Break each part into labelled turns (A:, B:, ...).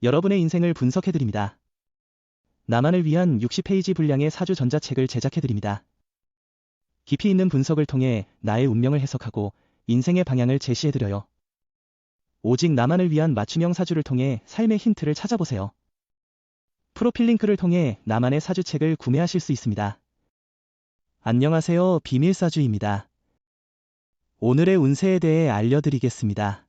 A: 여러분의 인생을 분석해드립니다. 나만을 위한 60페이지 분량의 사주 전자책을 제작해드립니다. 깊이 있는 분석을 통해 나의 운명을 해석하고 인생의 방향을 제시해드려요. 오직 나만을 위한 맞춤형 사주를 통해 삶의 힌트를 찾아보세요. 프로필 링크를 통해 나만의 사주책을 구매하실 수 있습니다. 안녕하세요, 비밀사주입니다. 오늘의 운세에 대해 알려드리겠습니다.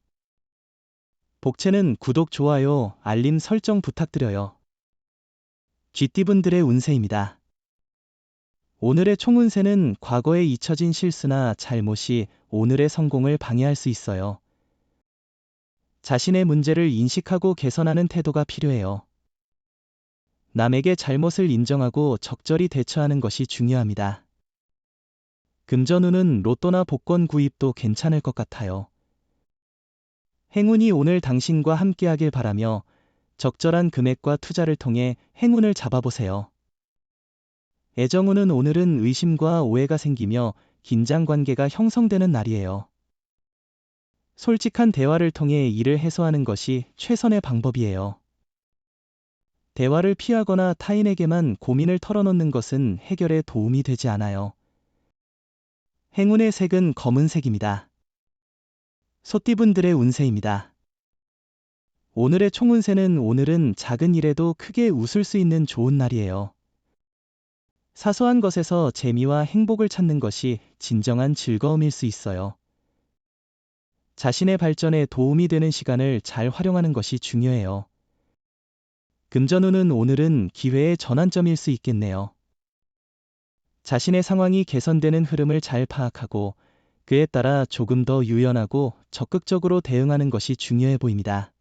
A: 복채는 구독, 좋아요, 알림 설정 부탁드려요. 쥐띠분들의 운세입니다. 오늘의 총운세는 과거에 잊혀진 실수나 잘못이 오늘의 성공을 방해할 수 있어요. 자신의 문제를 인식하고 개선하는 태도가 필요해요. 남에게 잘못을 인정하고 적절히 대처하는 것이 중요합니다. 금전운은 로또나 복권 구입도 괜찮을 것 같아요. 행운이 오늘 당신과 함께하길 바라며 적절한 금액과 투자를 통해 행운을 잡아보세요. 애정운은 오늘은 의심과 오해가 생기며 긴장 관계가 형성되는 날이에요. 솔직한 대화를 통해 이를 해소하는 것이 최선의 방법이에요. 대화를 피하거나 타인에게만 고민을 털어놓는 것은 해결에 도움이 되지 않아요. 행운의 색은 검은색입니다. 소띠분들의 운세입니다. 오늘의 총운세는 오늘은 작은 일에도 크게 웃을 수 있는 좋은 날이에요. 사소한 것에서 재미와 행복을 찾는 것이 진정한 즐거움일 수 있어요. 자신의 발전에 도움이 되는 시간을 잘 활용하는 것이 중요해요. 금전운은 오늘은 기회의 전환점일 수 있겠네요. 자신의 상황이 개선되는 흐름을 잘 파악하고 그에 따라 조금 더 유연하고 적극적으로 대응하는 것이 중요해 보입니다.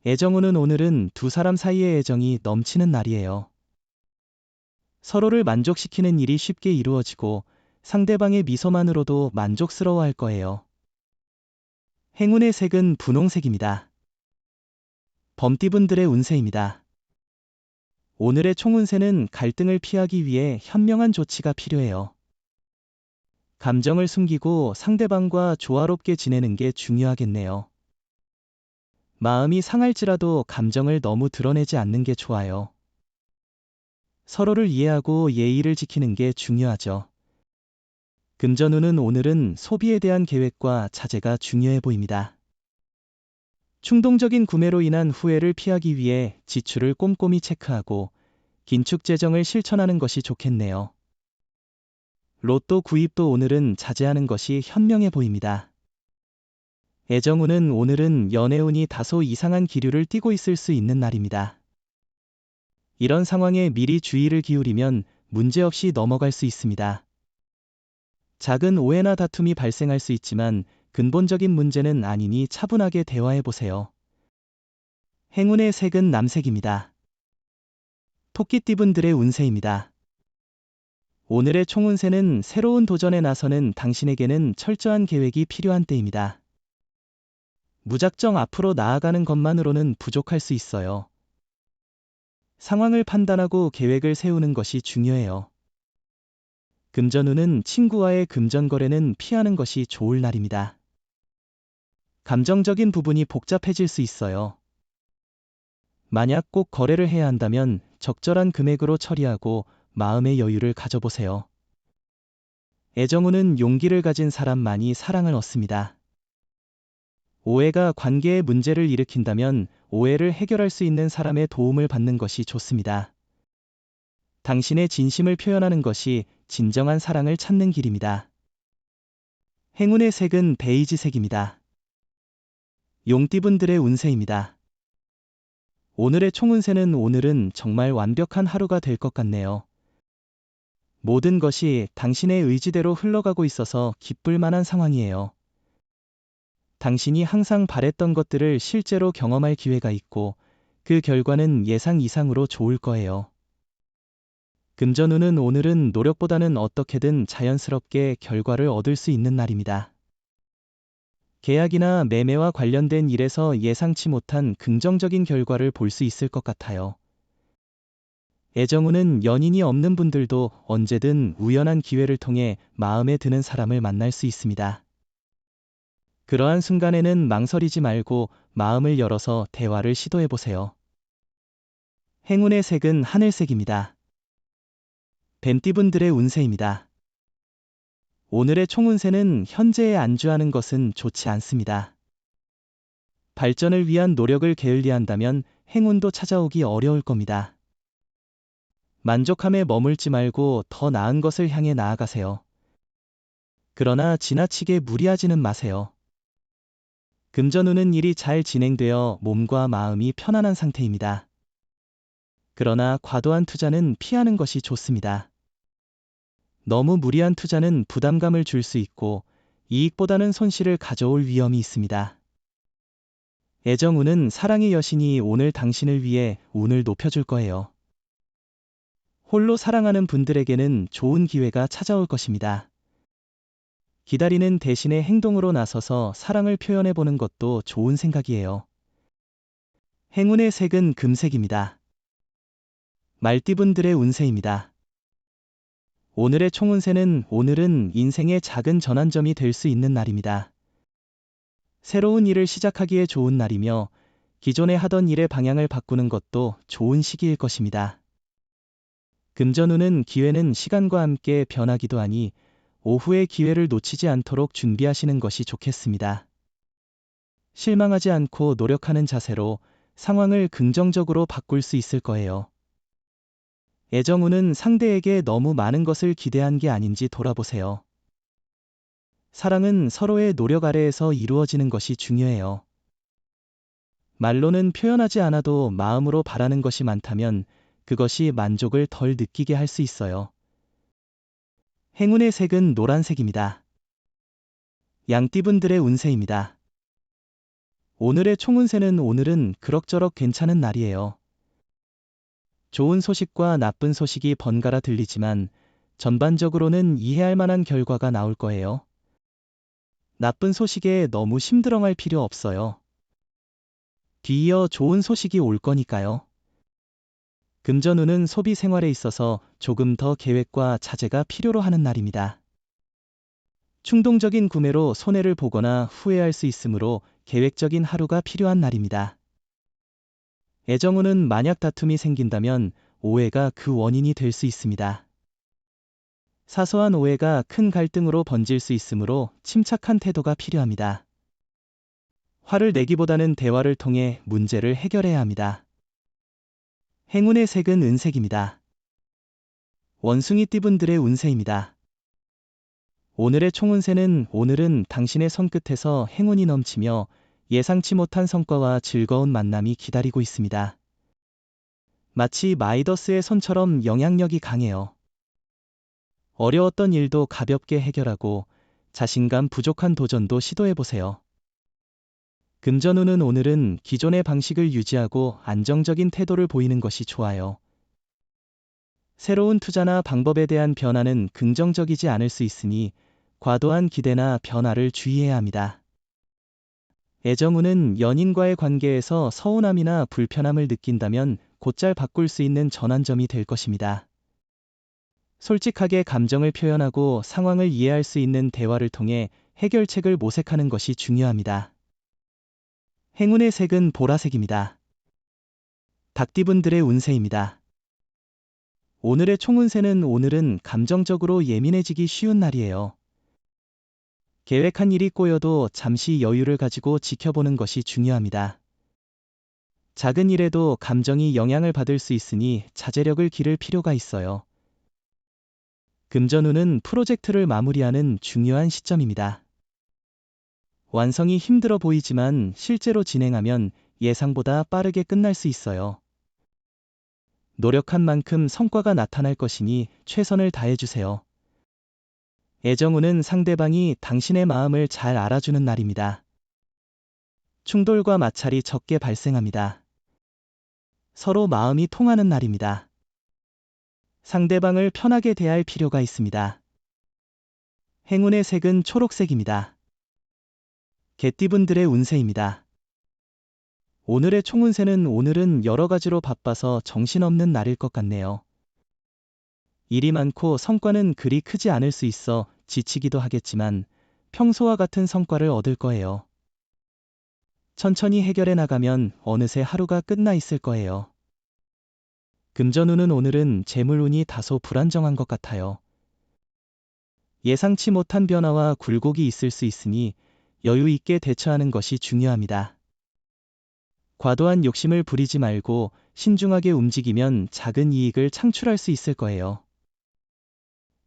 A: 애정운은 오늘은 두 사람 사이의 애정이 넘치는 날이에요. 서로를 만족시키는 일이 쉽게 이루어지고 상대방의 미소만으로도 만족스러워할 거예요. 행운의 색은 분홍색입니다. 범띠분들의 운세입니다. 오늘의 총운세는 갈등을 피하기 위해 현명한 조치가 필요해요. 감정을 숨기고 상대방과 조화롭게 지내는 게 중요하겠네요. 마음이 상할지라도 감정을 너무 드러내지 않는 게 좋아요. 서로를 이해하고 예의를 지키는 게 중요하죠. 금전운은 오늘은 소비에 대한 계획과 자제가 중요해 보입니다. 충동적인 구매로 인한 후회를 피하기 위해 지출을 꼼꼼히 체크하고 긴축 재정을 실천하는 것이 좋겠네요. 로또 구입도 오늘은 자제하는 것이 현명해 보입니다. 애정운은 오늘은 연애운이 다소 이상한 기류를 띠고 있을 수 있는 날입니다. 이런 상황에 미리 주의를 기울이면 문제없이 넘어갈 수 있습니다. 작은 오해나 다툼이 발생할 수 있지만 근본적인 문제는 아니니 차분하게 대화해 보세요. 행운의 색은 남색입니다. 토끼띠분들의 운세입니다. 오늘의 총운세는 새로운 도전에 나서는 당신에게는 철저한 계획이 필요한 때입니다. 무작정 앞으로 나아가는 것만으로는 부족할 수 있어요. 상황을 판단하고 계획을 세우는 것이 중요해요. 금전운은 친구와의 금전 거래는 피하는 것이 좋을 날입니다. 감정적인 부분이 복잡해질 수 있어요. 만약 꼭 거래를 해야 한다면 적절한 금액으로 처리하고 마음의 여유를 가져보세요. 애정운은 용기를 가진 사람만이 사랑을 얻습니다. 오해가 관계에 문제를 일으킨다면 오해를 해결할 수 있는 사람의 도움을 받는 것이 좋습니다. 당신의 진심을 표현하는 것이 진정한 사랑을 찾는 길입니다. 행운의 색은 베이지색입니다. 용띠분들의 운세입니다. 오늘의 총운세는 오늘은 정말 완벽한 하루가 될 것 같네요. 모든 것이 당신의 의지대로 흘러가고 있어서 기쁠 만한 상황이에요. 당신이 항상 바랬던 것들을 실제로 경험할 기회가 있고 그 결과는 예상 이상으로 좋을 거예요. 금전운은 오늘은 노력보다는 어떻게든 자연스럽게 결과를 얻을 수 있는 날입니다. 계약이나 매매와 관련된 일에서 예상치 못한 긍정적인 결과를 볼 수 있을 것 같아요. 애정운은 연인이 없는 분들도 언제든 우연한 기회를 통해 마음에 드는 사람을 만날 수 있습니다. 그러한 순간에는 망설이지 말고 마음을 열어서 대화를 시도해보세요. 행운의 색은 하늘색입니다. 뱀띠분들의 운세입니다. 오늘의 총운세는 현재에 안주하는 것은 좋지 않습니다. 발전을 위한 노력을 게을리한다면 행운도 찾아오기 어려울 겁니다. 만족함에 머물지 말고 더 나은 것을 향해 나아가세요. 그러나 지나치게 무리하지는 마세요. 금전운은 일이 잘 진행되어 몸과 마음이 편안한 상태입니다. 그러나 과도한 투자는 피하는 것이 좋습니다. 너무 무리한 투자는 부담감을 줄 수 있고 이익보다는 손실을 가져올 위험이 있습니다. 애정운은 사랑의 여신이 오늘 당신을 위해 운을 높여줄 거예요. 홀로 사랑하는 분들에게는 좋은 기회가 찾아올 것입니다. 기다리는 대신에 행동으로 나서서 사랑을 표현해보는 것도 좋은 생각이에요. 행운의 색은 금색입니다. 말띠분들의 운세입니다. 오늘의 총운세는 오늘은 인생의 작은 전환점이 될 수 있는 날입니다. 새로운 일을 시작하기에 좋은 날이며 기존에 하던 일의 방향을 바꾸는 것도 좋은 시기일 것입니다. 금전운은 기회는 시간과 함께 변하기도 하니 오후의 기회를 놓치지 않도록 준비하시는 것이 좋겠습니다. 실망하지 않고 노력하는 자세로 상황을 긍정적으로 바꿀 수 있을 거예요. 애정운은 상대에게 너무 많은 것을 기대한 게 아닌지 돌아보세요. 사랑은 서로의 노력 아래에서 이루어지는 것이 중요해요. 말로는 표현하지 않아도 마음으로 바라는 것이 많다면 그것이 만족을 덜 느끼게 할 수 있어요. 행운의 색은 노란색입니다. 양띠분들의 운세입니다. 오늘의 총운세는 오늘은 그럭저럭 괜찮은 날이에요. 좋은 소식과 나쁜 소식이 번갈아 들리지만 전반적으로는 이해할 만한 결과가 나올 거예요. 나쁜 소식에 너무 심드렁할 필요 없어요. 뒤이어 좋은 소식이 올 거니까요. 금전운은 소비 생활에 있어서 조금 더 계획과 자제가 필요로 하는 날입니다. 충동적인 구매로 손해를 보거나 후회할 수 있으므로 계획적인 하루가 필요한 날입니다. 애정운은 만약 다툼이 생긴다면 오해가 그 원인이 될 수 있습니다. 사소한 오해가 큰 갈등으로 번질 수 있으므로 침착한 태도가 필요합니다. 화를 내기보다는 대화를 통해 문제를 해결해야 합니다. 행운의 색은 은색입니다. 원숭이띠분들의 운세입니다. 오늘의 총운세는 오늘은 당신의 손끝에서 행운이 넘치며 예상치 못한 성과와 즐거운 만남이 기다리고 있습니다. 마치 마이더스의 손처럼 영향력이 강해요. 어려웠던 일도 가볍게 해결하고 자신감 부족한 도전도 시도해보세요. 금전운은 오늘은 기존의 방식을 유지하고 안정적인 태도를 보이는 것이 좋아요. 새로운 투자나 방법에 대한 변화는 긍정적이지 않을 수 있으니 과도한 기대나 변화를 주의해야 합니다. 애정운은 연인과의 관계에서 서운함이나 불편함을 느낀다면 곧잘 바꿀 수 있는 전환점이 될 것입니다. 솔직하게 감정을 표현하고 상황을 이해할 수 있는 대화를 통해 해결책을 모색하는 것이 중요합니다. 행운의 색은 보라색입니다. 닭띠분들의 운세입니다. 오늘의 총운세는 오늘은 감정적으로 예민해지기 쉬운 날이에요. 계획한 일이 꼬여도 잠시 여유를 가지고 지켜보는 것이 중요합니다. 작은 일에도 감정이 영향을 받을 수 있으니 자제력을 기를 필요가 있어요. 금전운은 프로젝트를 마무리하는 중요한 시점입니다. 완성이 힘들어 보이지만 실제로 진행하면 예상보다 빠르게 끝날 수 있어요. 노력한 만큼 성과가 나타날 것이니 최선을 다해주세요. 애정운은 상대방이 당신의 마음을 잘 알아주는 날입니다. 충돌과 마찰이 적게 발생합니다. 서로 마음이 통하는 날입니다. 상대방을 편하게 대할 필요가 있습니다. 행운의 색은 초록색입니다. 개띠분들의 운세입니다. 오늘의 총운세는 오늘은 여러 가지로 바빠서 정신없는 날일 것 같네요. 일이 많고 성과는 그리 크지 않을 수 있어 지치기도 하겠지만 평소와 같은 성과를 얻을 거예요. 천천히 해결해 나가면 어느새 하루가 끝나 있을 거예요. 금전운은 오늘은 재물운이 다소 불안정한 것 같아요. 예상치 못한 변화와 굴곡이 있을 수 있으니 여유 있게 대처하는 것이 중요합니다. 과도한 욕심을 부리지 말고 신중하게 움직이면 작은 이익을 창출할 수 있을 거예요.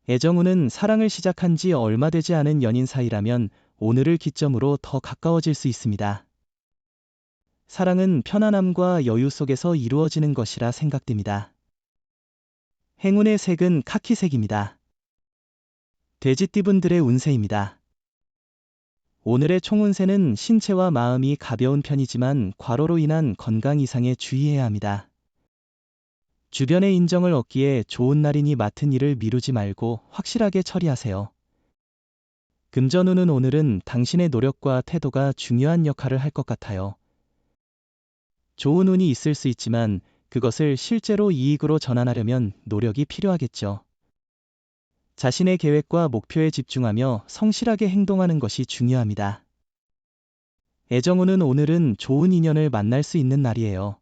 A: 애정운은 사랑을 시작한 지 얼마 되지 않은 연인 사이라면 오늘을 기점으로 더 가까워질 수 있습니다. 사랑은 편안함과 여유 속에서 이루어지는 것이라 생각됩니다. 행운의 색은 카키색입니다. 돼지띠분들의 운세입니다. 오늘의 총운세는 신체와 마음이 가벼운 편이지만 과로로 인한 건강 이상에 주의해야 합니다. 주변의 인정을 얻기에 좋은 날이니 맡은 일을 미루지 말고 확실하게 처리하세요. 금전운은 오늘은 당신의 노력과 태도가 중요한 역할을 할 것 같아요. 좋은 운이 있을 수 있지만 그것을 실제로 이익으로 전환하려면 노력이 필요하겠죠. 자신의 계획과 목표에 집중하며 성실하게 행동하는 것이 중요합니다. 애정운은 오늘은 좋은 인연을 만날 수 있는 날이에요.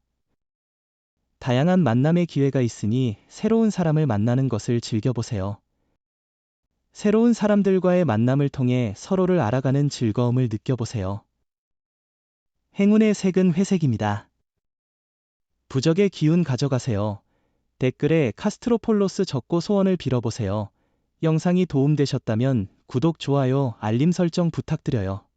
A: 다양한 만남의 기회가 있으니 새로운 사람을 만나는 것을 즐겨보세요. 새로운 사람들과의 만남을 통해 서로를 알아가는 즐거움을 느껴보세요. 행운의 색은 회색입니다. 부적의 기운 가져가세요. 댓글에 카스트로폴로스 적고 소원을 빌어보세요. 영상이 도움되셨다면 구독, 좋아요, 알림 설정 부탁드려요.